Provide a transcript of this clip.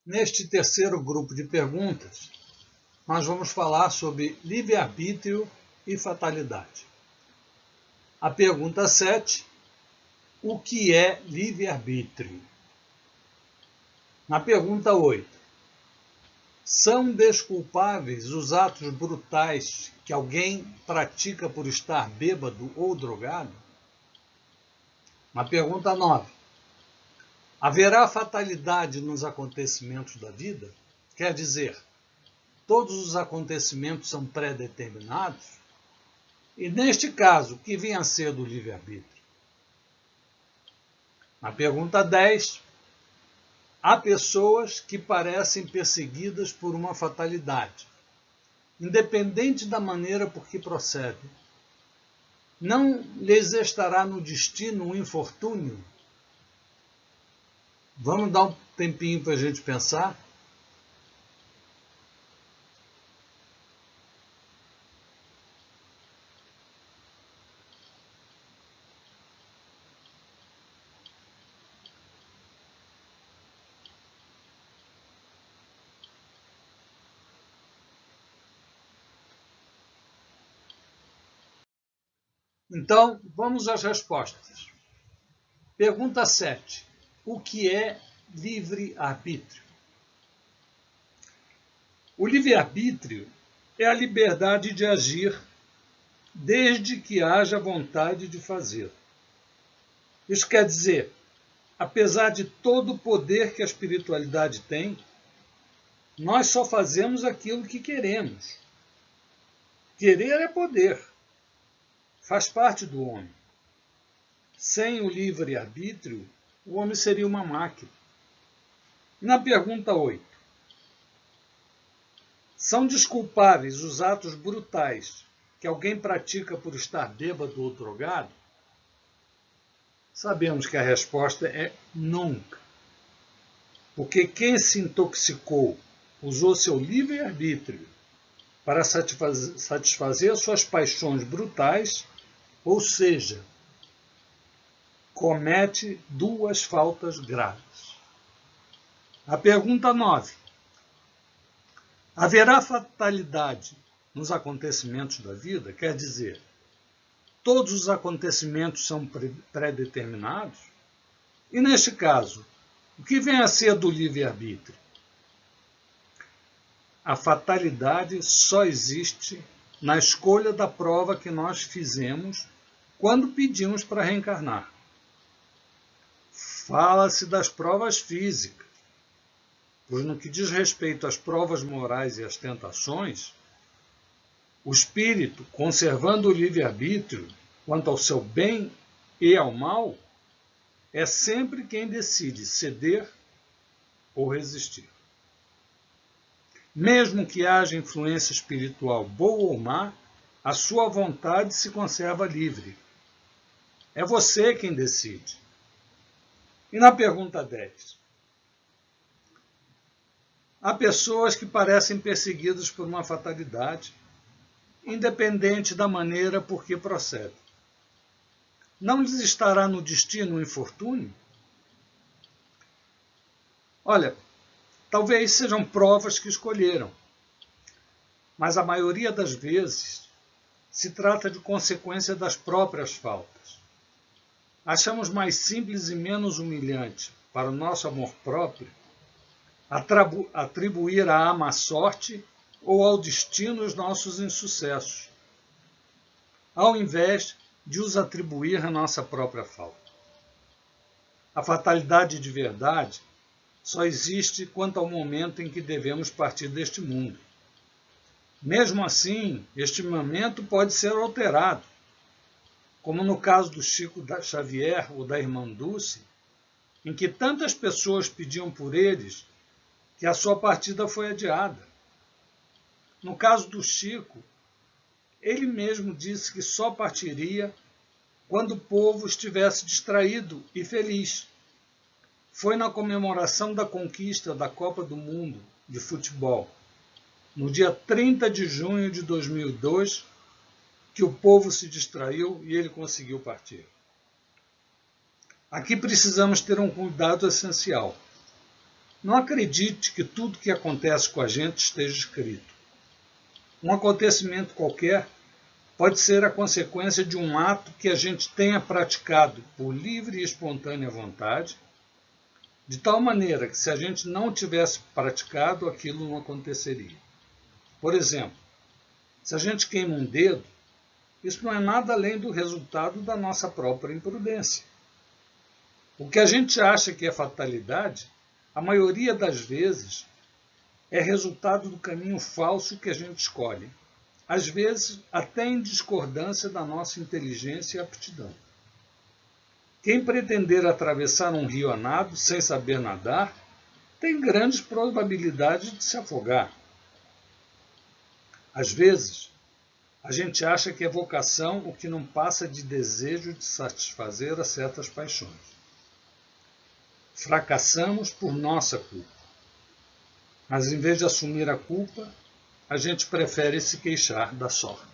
Neste terceiro grupo de perguntas, nós vamos falar sobre livre-arbítrio e fatalidade. A pergunta 7, o que é livre-arbítrio? Na pergunta 8, são desculpáveis os atos brutais que alguém pratica por estar bêbado ou drogado? Na pergunta 9, haverá fatalidade nos acontecimentos da vida? Quer dizer, todos os acontecimentos são pré-determinados? E neste caso, o que vem a ser do livre-arbítrio? Na pergunta 10, há pessoas que parecem perseguidas por uma fatalidade, independente da maneira por que procedem. Não lhes estará no destino um infortúnio? Vamos dar um tempinho para a gente pensar? Então, vamos às respostas. Pergunta 7. O que é livre-arbítrio? O livre-arbítrio é a liberdade de agir desde que haja vontade de fazer. Isso quer dizer, apesar de todo o poder que a espiritualidade tem, nós só fazemos aquilo que queremos. Querer é poder. Faz parte do homem. Sem o livre-arbítrio, o homem seria uma máquina. Na pergunta 8, são desculpáveis os atos brutais que alguém pratica por estar bêbado ou drogado? Sabemos que a resposta é nunca. Porque quem se intoxicou usou seu livre-arbítrio para satisfazer suas paixões brutais, ou seja, comete duas faltas graves. A pergunta 9. Haverá fatalidade nos acontecimentos da vida? Quer dizer, todos os acontecimentos são pré-determinados? E neste caso, o que vem a ser do livre-arbítrio? A fatalidade só existe na escolha da prova que nós fizemos quando pedimos para reencarnar. Fala-se das provas físicas, pois no que diz respeito às provas morais e às tentações, o espírito, conservando o livre-arbítrio quanto ao seu bem e ao mal, é sempre quem decide ceder ou resistir. Mesmo que haja influência espiritual boa ou má, a sua vontade se conserva livre. É você quem decide. E na pergunta 10? Há pessoas que parecem perseguidas por uma fatalidade, independente da maneira por que procedem. Não lhes estará no destino um infortúnio? Olha, talvez sejam provas que escolheram, mas a maioria das vezes se trata de consequência das próprias faltas. Achamos mais simples e menos humilhante para o nosso amor próprio atribuir à má sorte ou ao destino os nossos insucessos, ao invés de os atribuir à nossa própria falta. A fatalidade de verdade só existe quanto ao momento em que devemos partir deste mundo. Mesmo assim, este momento pode ser alterado, como no caso do Chico Xavier ou da irmã Dulce, em que tantas pessoas pediam por eles que a sua partida foi adiada. No caso do Chico, ele mesmo disse que só partiria quando o povo estivesse distraído e feliz. Foi na comemoração da conquista da Copa do Mundo de futebol, no dia 30 de junho de 2002, que o povo se distraiu e ele conseguiu partir. Aqui precisamos ter um cuidado essencial. Não acredite que tudo que acontece com a gente esteja escrito. Um acontecimento qualquer pode ser a consequência de um ato que a gente tenha praticado por livre e espontânea vontade, de tal maneira que se a gente não tivesse praticado, aquilo não aconteceria. Por exemplo, se a gente queima um dedo, isso não é nada além do resultado da nossa própria imprudência. O que a gente acha que é fatalidade, a maioria das vezes, é resultado do caminho falso que a gente escolhe, às vezes até em discordância da nossa inteligência e aptidão. Quem pretender atravessar um rio a nado sem saber nadar, tem grandes probabilidades de se afogar. Às vezes, a gente acha que é vocação o que não passa de desejo de satisfazer a certas paixões. Fracassamos por nossa culpa. Mas em vez de assumir a culpa, a gente prefere se queixar da sorte.